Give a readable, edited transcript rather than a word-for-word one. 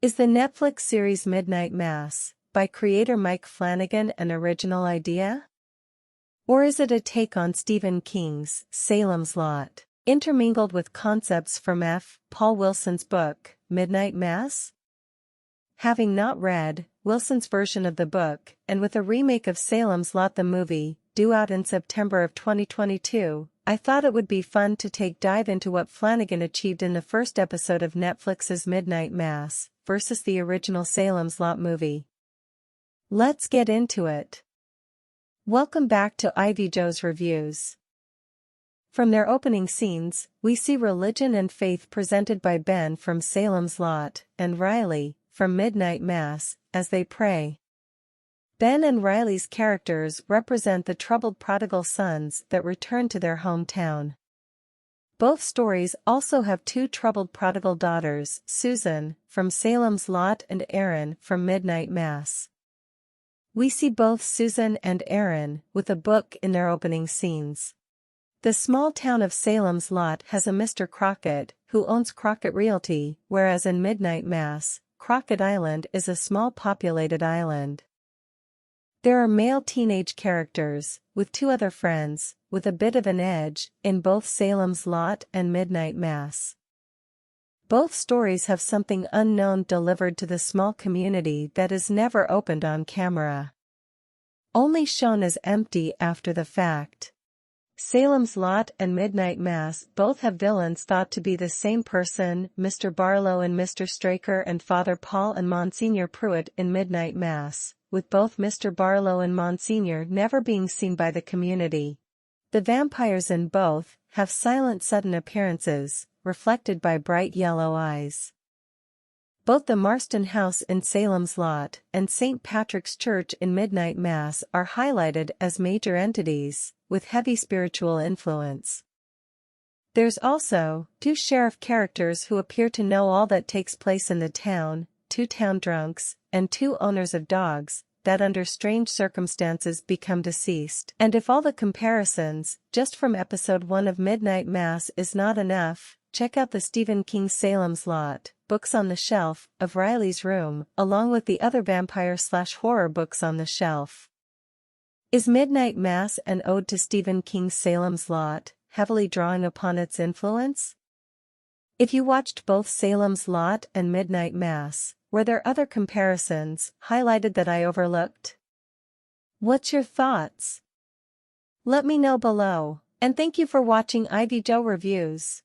Is the Netflix series Midnight Mass, by creator Mike Flanagan, an original idea? Or is it a take on Stephen King's Salem's Lot, intermingled with concepts from Paul Wilson's book, Midnight Mass? Having not read Wilson's version of the book, and with a remake of Salem's Lot the movie, due out in September of 2022, I thought it would be fun to dive into what Flanagan achieved in the first episode of Netflix's Midnight Mass, versus the original Salem's Lot movie. Let's get into it. Welcome back to Ivy Joe's Reviews. From their opening scenes, we see religion and faith presented by Ben from Salem's Lot, and Riley, from Midnight Mass, as they pray. Ben and Riley's characters represent the troubled prodigal sons that return to their hometown. Both stories also have two troubled prodigal daughters, Susan, from Salem's Lot, and Erin, from Midnight Mass. We see both Susan and Erin with a book in their opening scenes. The small town of Salem's Lot has a Mr. Crockett, who owns Crockett Realty, whereas in Midnight Mass, Crockett Island is a small populated island. There are male teenage characters, with two other friends, with a bit of an edge, in both Salem's Lot and Midnight Mass. Both stories have something unknown delivered to the small community that is never opened on camera. Only shown as empty after the fact. Salem's Lot and Midnight Mass both have villains thought to be the same person, Mr. Barlow and Mr. Straker, and Father Paul and Monsignor Pruitt in Midnight Mass, with both Mr. Barlow and Monsignor never being seen by the community. The vampires in both have silent sudden appearances, reflected by bright yellow eyes. Both the Marston House in Salem's Lot and St. Patrick's Church in Midnight Mass are highlighted as major entities, with heavy spiritual influence. There's also two sheriff characters who appear to know all that takes place in the town, two town drunks, and two owners of dogs, that under strange circumstances become deceased. And if all the comparisons, just from episode 1 of Midnight Mass, is not enough, check out the Stephen King Salem's Lot, books on the shelf, of Riley's room, along with the other vampire/horror books on the shelf. Is Midnight Mass an ode to Stephen King's Salem's Lot, heavily drawing upon its influence? If you watched both Salem's Lot and Midnight Mass, were there other comparisons highlighted that I overlooked? What's your thoughts? Let me know below, and thank you for watching Ivy Joe Reviews.